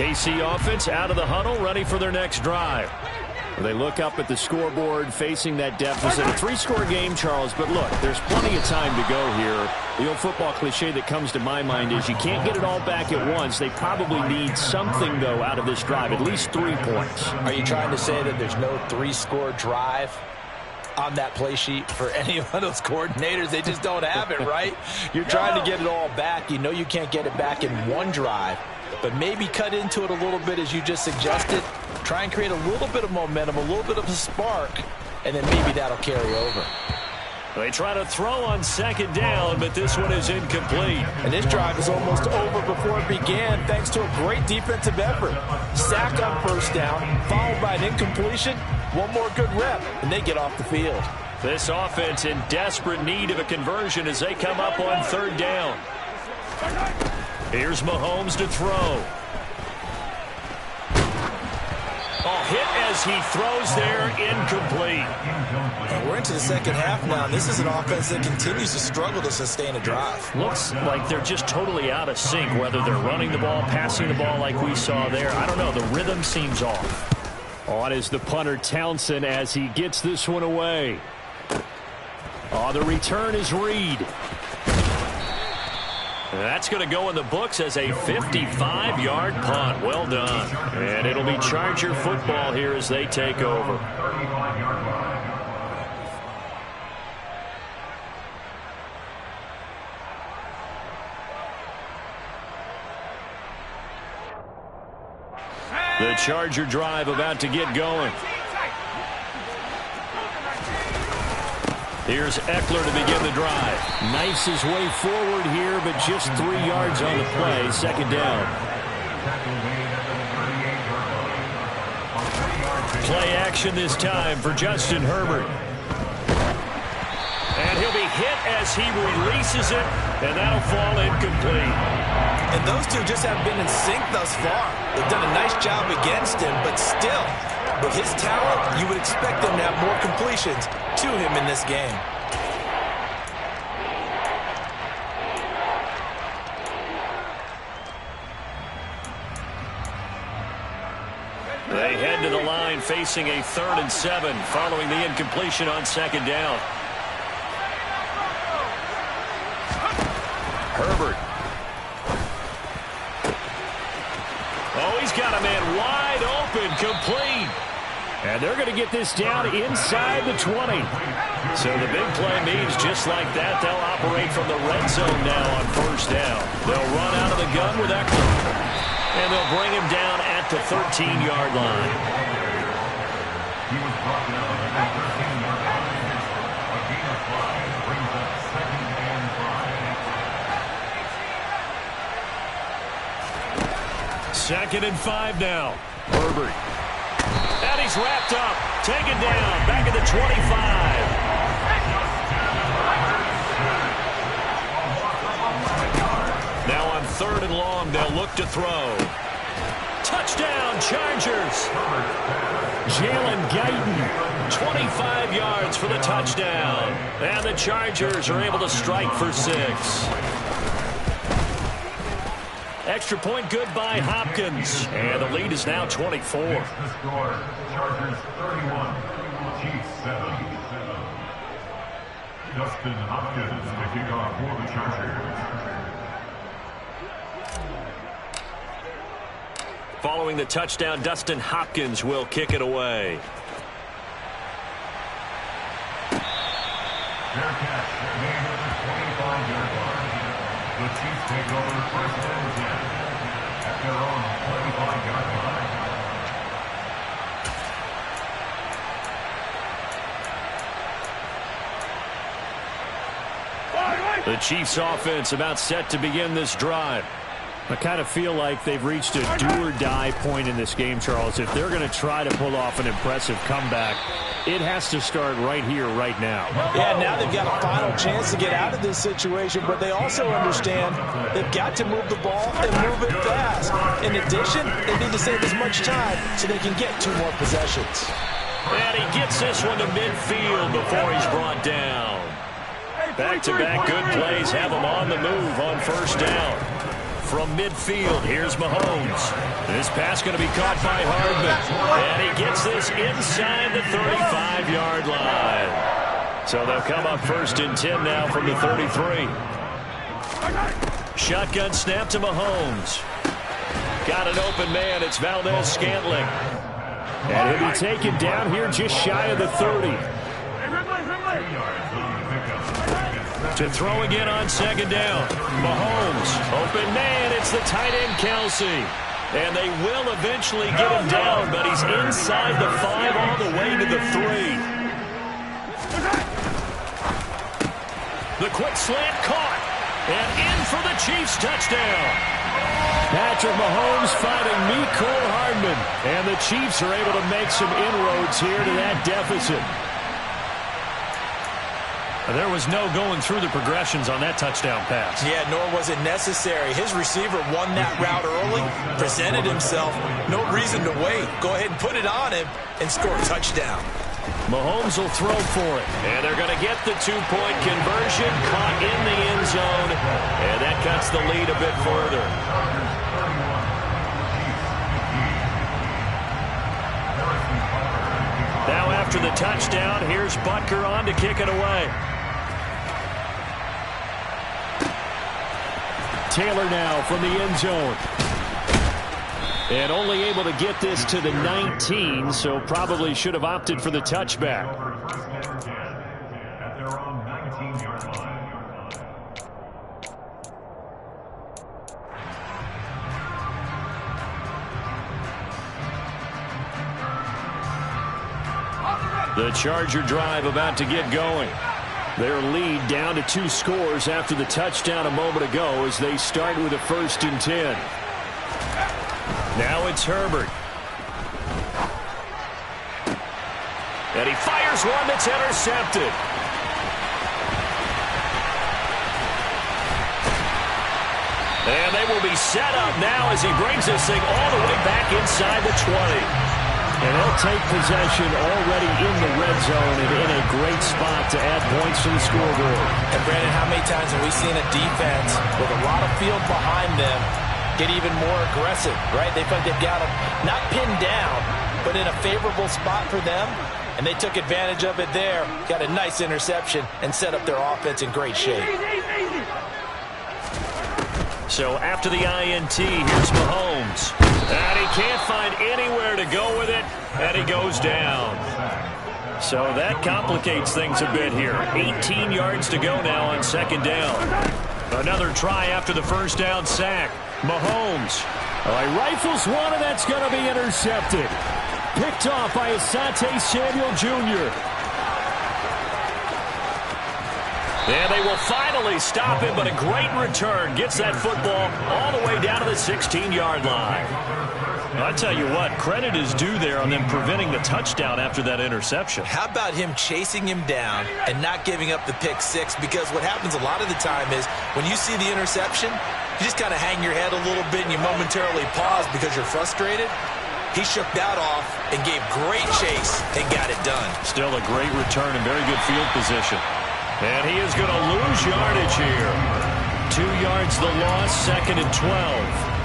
KC offense out of the huddle, ready for their next drive. They look up at the scoreboard, facing that deficit. A three-score game, Charles, but look, there's plenty of time to go here. The old football cliche that comes to my mind is you can't get it all back at once. They probably need something, though, out of this drive, at least 3 points. Are you trying to say that there's no three-score drive on that play sheet for any of those coordinators? They just don't have it, right? You're trying to get it all back. You know you can't get it back in one drive, but maybe cut into it a little bit as you just suggested. Try and create a little bit of momentum, a little bit of a spark, and then maybe that'll carry over. They try to throw on second down, but this one is incomplete. And this drive is almost over before it began thanks to a great defensive effort. Sack on first down, followed by an incompletion. One more good rep, and they get off the field. This offense in desperate need of a conversion as they come up on third down. Here's Mahomes to throw. Oh, hit as he throws there, incomplete. And we're into the second half now. This is an offense that continues to struggle to sustain a drive. Looks like they're just totally out of sync, whether they're running the ball, passing the ball like we saw there. I don't know. The rhythm seems off. On is the punter, Townsend, as he gets this one away. Oh, the return is Reed. That's going to go in the books as a 55-yard punt. Well done. And it'll be Charger football here as they take over. The Charger drive about to get going. Here's Eckler to begin the drive. Knifes his way forward here, but just 3 yards on the play. Second down. Play action this time for Justin Herbert. And he'll be hit as he releases it, and that'll fall incomplete. And those two just have been in sync thus far. They've done a nice job against him, but still, with his talent, you would expect them to have more completions to him in this game. They head to the line facing a 3rd and 7 following the incompletion on second down. Herbert. Oh, he's got a man wide open, complete. And they're going to get this down inside the 20. So the big play means just like that, they'll operate from the red zone now on first down. They'll run out of the gun with Eckler. And they'll bring him down at the 13-yard line. He was brought down at the 13-yard line. A gain of 5 brings up 2nd and 5. 2nd and 5 now. Herbert. And he's wrapped up. Taken down. Back at the 25. Now on 3rd and long, they'll look to throw. Touchdown, Chargers. Jalen Guyton, 25 yards for the touchdown. And the Chargers are able to strike for 6. Extra point good by Hopkins. And the lead is now 24. The score, Chargers 31, Chiefs 7. Dustin Hopkins to kick off for the Chargers. Following the touchdown, Dustin Hopkins will kick it away. Fair catch, gain of the 25-yard line. The Chiefs take over 1st and 10 at their own 25-yard line. The Chiefs offense about set to begin this drive. I kind of feel like they've reached a do-or-die point in this game, Charles. If they're going to try to pull off an impressive comeback, it has to start right here, right now. Yeah, now they've got a final chance to get out of this situation, but they also understand they've got to move the ball and move it fast. In addition, they need to save as much time so they can get 2 more possessions. And he gets this one to midfield before he's brought down. Back-to-back good plays have him on the move on first down. from midfield. Here's Mahomes. This pass going to be caught by Hardman. And he gets this inside the 35-yard line. So they'll come up 1st and 10 now from the 33. Shotgun snap to Mahomes. Got an open man. It's Valdez-Scantling. And he'll be taken down here just shy of the 30. To throw again on 2nd down. Mahomes, open man. It's the tight end, Kelsey. And they will eventually get him down, but he's inside the 5 all the way to the 3. The quick slant caught. And in for the Chiefs touchdown. Patrick Mahomes fighting Mecole Hardman. And the Chiefs are able to make some inroads here to that deficit. There was no going through the progressions on that touchdown pass. Yeah, nor was it necessary. His receiver won that route early, presented himself. No reason to wait. Go ahead and put it on him and score a touchdown. Mahomes will throw for it. And they're going to get the 2-point conversion, caught in the end zone. And that cuts the lead a bit further. Now after the touchdown, here's Butker on to kick it away. Taylor now from the end zone. And only able to get this to the 19, so probably should have opted for the touchback. At their own 19-yard line. The Charger drive about to get going. Their lead down to 2 scores after the touchdown a moment ago as they start with a 1st and 10. Now it's Herbert. And he fires one that's intercepted. And they will be set up now as he brings this thing all the way back inside the 20. And they'll take possession already in the red zone and in a great spot to add points to the scoreboard. And, Brandon, how many times have we seen a defense with a lot of field behind them get even more aggressive, right? They feel like they've got them not pinned down, but in a favorable spot for them, and they took advantage of it there, got a nice interception, and set up their offense in great shape. So after the INT, here's Mahomes. And he can't find anywhere to go with it, and he goes down. So that complicates things a bit here. 18 yards to go now on 2nd down. Another try after the 1st down sack. Mahomes. He rifles one, and that's going to be intercepted. Picked off by Asante Samuel Jr. And they will finally stop him, but a great return. Gets that football all the way down to the 16-yard line. I'll tell you what, credit is due there on them preventing the touchdown after that interception. How about him chasing him down and not giving up the pick 6? Because what happens a lot of the time is when you see the interception, you just kind of hang your head a little bit and you momentarily pause because you're frustrated. He shook that off and gave great chase and got it done. Still a great return and very good field position. And he is going to lose yardage here. 2 yards the loss, 2nd and 12.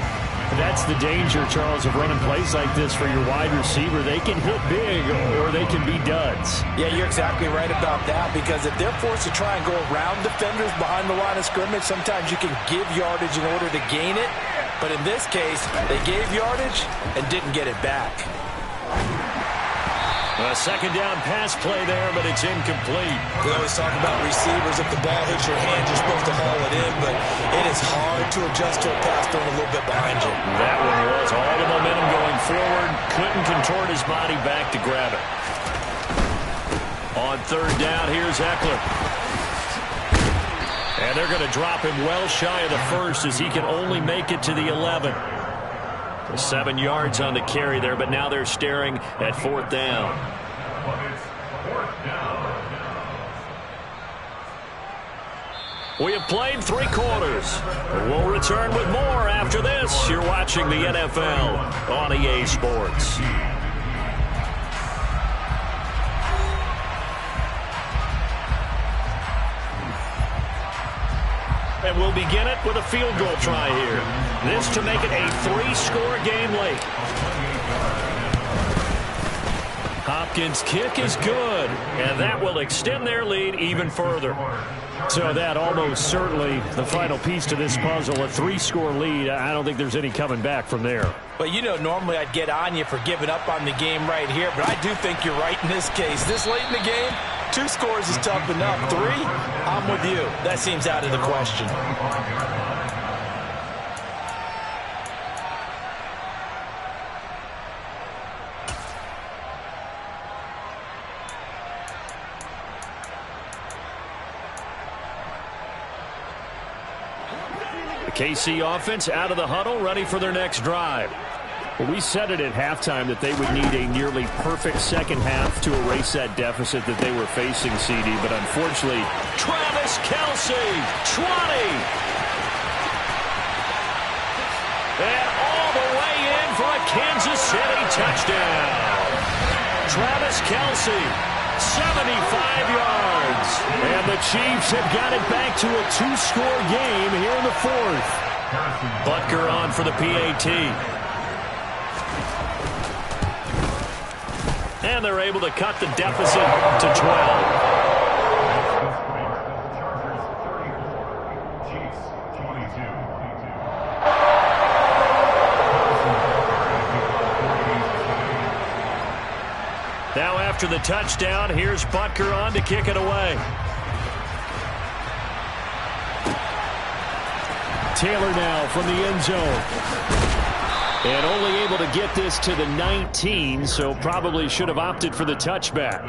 That's the danger, Charles, of running plays like this for your wide receiver. They can hit big or they can be duds. Yeah, you're exactly right about that, because if they're forced to try and go around defenders behind the line of scrimmage, sometimes you can give yardage in order to gain it. But in this case, they gave yardage and didn't get it back. A 2nd down pass play there, but it's incomplete. We always talk about receivers. If the ball hits your hand, you're supposed to haul it in, but it is hard to adjust to a pass thrown a little bit behind you. That one was all the momentum going forward. Couldn't contort his body back to grab it. On 3rd down, here's Eckler. And they're going to drop him well shy of the 1st as he can only make it to the 11. 7 yards on the carry there, but now they're staring at 4th down. We have played 3 quarters. We'll return with more after this. You're watching the NFL on EA Sports. And we'll begin it with a field goal try here. This to make it a 3-score game late. Hopkins' kick is good, and that will extend their lead even further. So that almost certainly the final piece to this puzzle, a 3-score lead. I don't think there's any coming back from there. But, you know, normally I'd get on you for giving up on the game right here, but I do think you're right in this case. This late in the game, 2 scores is tough enough. 3, I'm with you. That seems out of the question. KC offense out of the huddle, ready for their next drive. Well, we said it at halftime that they would need a nearly perfect second half to erase that deficit that they were facing, CD. But unfortunately, Travis Kelce, 20. And all the way in for a Kansas City touchdown. Travis Kelce, 75 yards. And the Chiefs have got it back to a 2-score game here in the 4th. Butker on for the PAT. And they're able to cut the deficit to 12. Now after the touchdown, here's Butker on to kick it away. Taylor now from the end zone. And only able to get this to the 19, so probably should have opted for the touchback.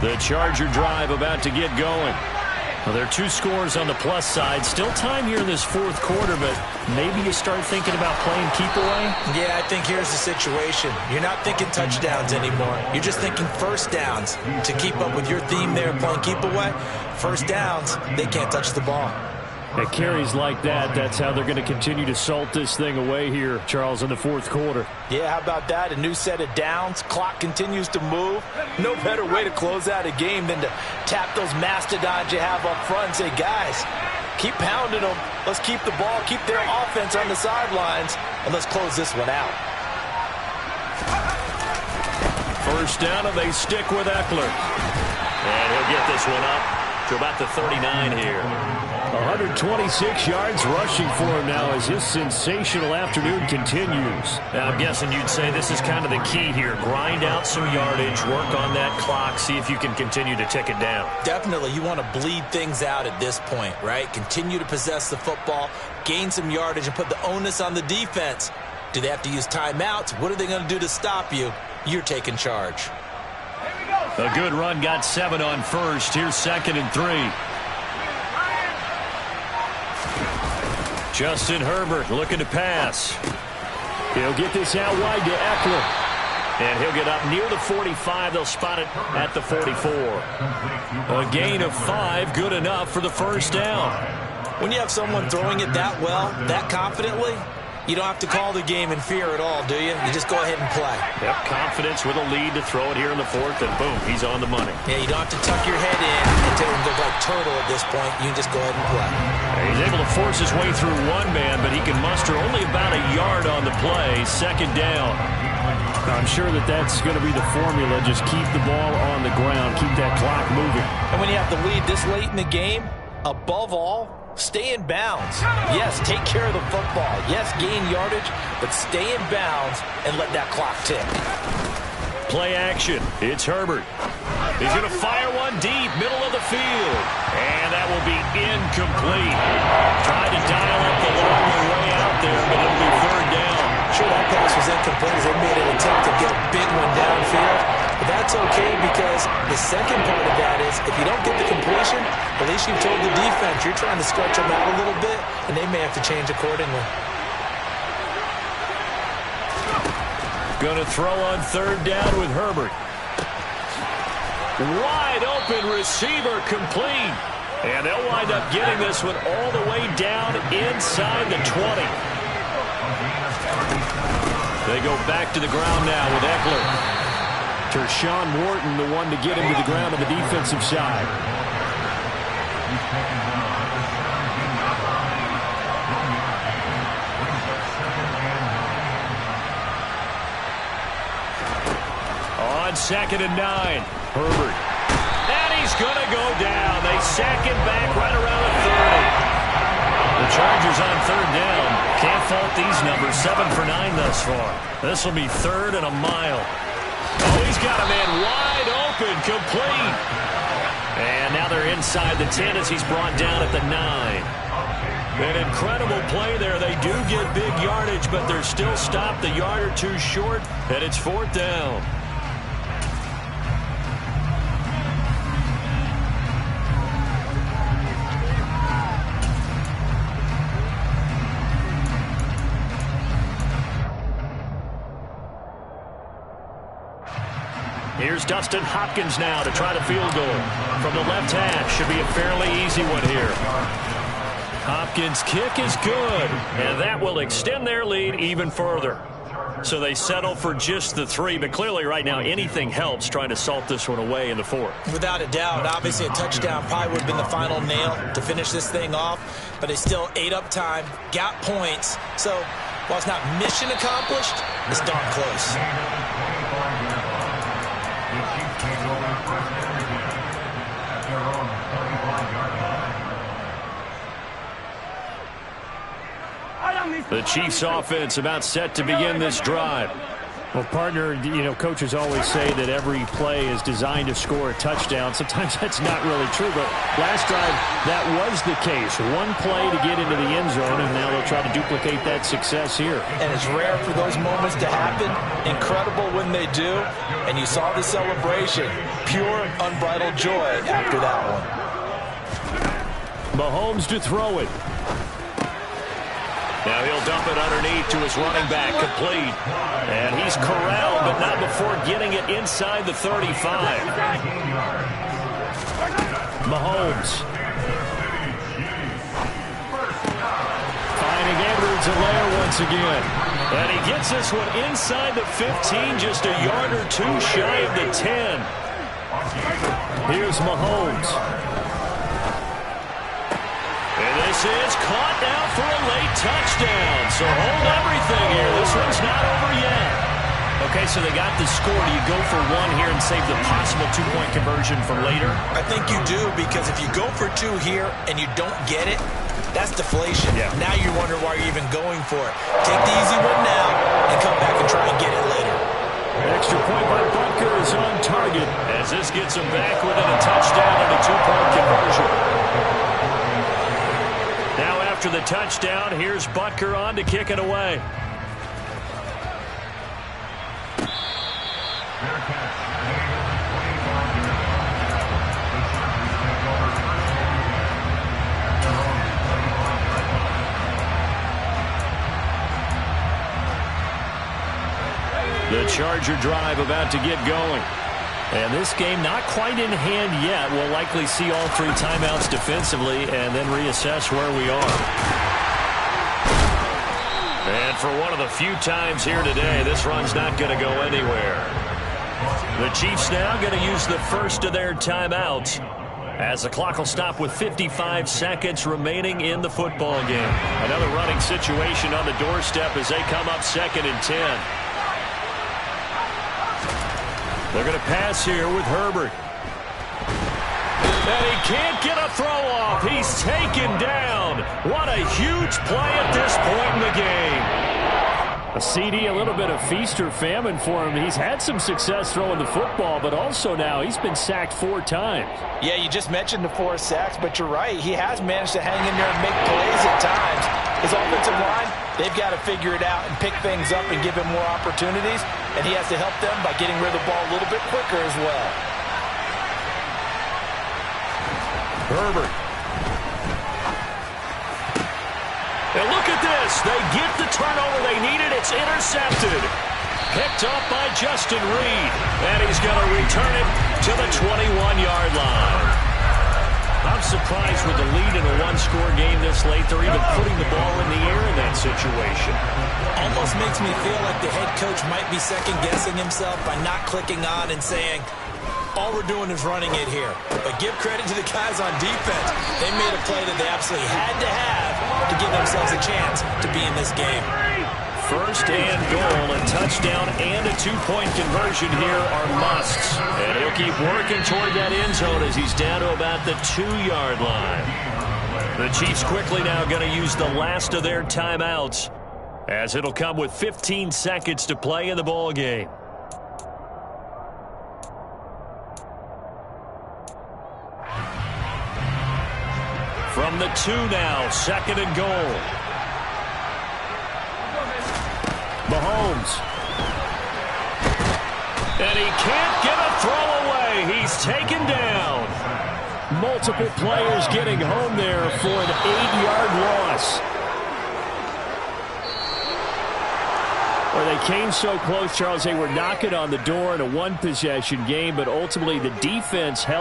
The Charger drive about to get going. Well, there are 2 scores on the plus side. Still time here in this 4th quarter, but maybe you start thinking about playing keep away? Yeah, I think here's the situation. You're not thinking touchdowns anymore. You're just thinking first downs. To keep up with your theme there, playing keep away, first downs, they can't touch the ball. At carries like that, that's how they're going to continue to salt this thing away here, Charles, in the 4th quarter. Yeah, how about that? A new set of downs. Clock continues to move. No better way to close out a game than to tap those mastodons you have up front and say, guys, keep pounding them. Let's keep the ball, keep their offense on the sidelines, and let's close this one out. First down, and they stick with Eckler. And he'll get this one up to about the 39 here. 126 yards rushing for him now as his sensational afternoon continues. Now, I'm guessing you'd say this is kind of the key here. Grind out some yardage, work on that clock, see if you can continue to tick it down. Definitely. You want to bleed things out at this point, right? Continue to possess the football, gain some yardage, and put the onus on the defense. Do they have to use timeouts? What are they going to do to stop you? You're taking charge. A good run, got 7 on first. Here's 2nd and 3. Justin Herbert looking to pass. He'll get this out wide to Eckler. And he'll get up near the 45. They'll spot it at the 44. A gain of 5, good enough for the first down. When you have someone throwing it that well, that confidently, you don't have to call the game in fear at all, do you? You just go ahead and play. Yep, confidence with a lead to throw it here in the 4th, and boom, he's on the money. Yeah, you don't have to tuck your head in until you look like turtle at this point. You can just go ahead and play. He's able to force his way through one man, but he can muster only about a yard on the play. 2nd down. I'm sure that that's going to be the formula. Just keep the ball on the ground, keep that clock moving. And when you have the lead this late in the game, above all, stay in bounds. Yes, take care of the football. Yes, gain yardage, but stay in bounds and let that clock tick. Play action. It's Herbert. He's going to fire one deep, middle of the field. And that will be incomplete. Tried to dial up the long way out there, but it'll be 3rd down. Sure, that pass was incomplete as they made an attempt to get a big one downfield. But that's okay because the second part of that is if you don't get the completion, at least you've told the defense you're trying to stretch them out a little bit, and they may have to change accordingly. Going to throw on 3rd down with Herbert. Wide open receiver complete. And they'll wind up getting this one all the way down inside the 20. They go back to the ground now with Eckler. Tershawn Wharton, the one to get him to the ground on the defensive side. On 2nd and 9, Herbert. And he's going to go down. They sack him back right around the 30. The Chargers on 3rd down. Can't fault these numbers. 7 for 9 thus far. This will be 3rd and a mile. Oh, he's got a man wide open, complete. And now they're inside the 10 as he's brought down at the 9. An incredible play there. They do get big yardage, but they're still stopped a yard or two short, and it's 4th down. Here's Dustin Hopkins now to try the field goal from the left hash. Should be a fairly easy one here. Hopkins' kick is good, and that will extend their lead even further. So they settle for just the 3, but clearly right now anything helps trying to salt this one away in the 4th. Without a doubt, obviously a touchdown probably would have been the final nail to finish this thing off, but they still ate up time, got points. So while it's not mission accomplished, it's darn close. The Chiefs offense about set to begin this drive. Well, partner, coaches always say that every play is designed to score a touchdown. Sometimes that's not really true, but last drive, that was the case. One play to get into the end zone, and now they'll try to duplicate that success here. And it's rare for those moments to happen. Incredible when they do. And you saw the celebration. Pure, unbridled joy after that one. Mahomes to throw it. Now he'll dump it underneath to his running back, complete. And he's corralled, but not before getting it inside the 35. Mahomes. Finding Edwards-Helaire once again. And he gets this one inside the 15, just a yard or two shy of the 10. Here's Mahomes. And this is caught now for a late touchdown. So hold everything here. This one's not over yet. Okay, so they got the score. Do you go for one here and save the possible two-point conversion for later? I think you do, because if you go for 2 here and you don't get it, that's deflation. Yeah. Now you wonder why you're even going for it. Take the easy one now and come back and try and get it later. Extra point by Butker is on target. As this gets him back within a touchdown and a two-point conversion. Now after the touchdown, here's Butker on to kick it away. The Charger drive about to get going. And this game not quite in hand yet. We'll likely see all 3 timeouts defensively and then reassess where we are. And for one of the few times here today, this run's not going to go anywhere. The Chiefs now going to use the first of their timeouts as the clock will stop with 55 seconds remaining in the football game. Another running situation on the doorstep as they come up 2nd and 10. They're going to pass here with Herbert. And he can't get a throw off. He's taken down. What a huge play at this point in the game. A CD, a little bit of feast or famine for him. He's had some success throwing the football, but also now he's been sacked 4 times. Yeah, you just mentioned the 4 sacks, but you're right. He has managed to hang in there and make plays at times. His offensive line, they've got to figure it out and pick things up and give him more opportunities, and he has to help them by getting rid of the ball a little bit quicker as well. Herbert. And look at this. They get the turnover they needed. It's intercepted. Picked up by Justin Reed. And he's going to return it to the 21-yard line. I'm surprised with the lead in a one-score game this late, they're even putting the ball in the air in that situation. Almost makes me feel like the head coach might be second-guessing himself by not clicking on and saying, all we're doing is running it here. But give credit to the guys on defense. They made a play that they absolutely had to have to give themselves a chance to be in this game. First and goal, a touchdown and a two-point conversion here are musts. And he'll keep working toward that end zone as he's down to about the 2-yard line. The Chiefs quickly now going to use the last of their timeouts, as it'll come with 15 seconds to play in the ball game. From the 2 now, second and goal. Mahomes. And he can't get a throw away. He's taken down. Multiple players getting home there for an 8-yard loss. Well, they came so close, Charles. They were knocking on the door in a one-possession game, but ultimately the defense held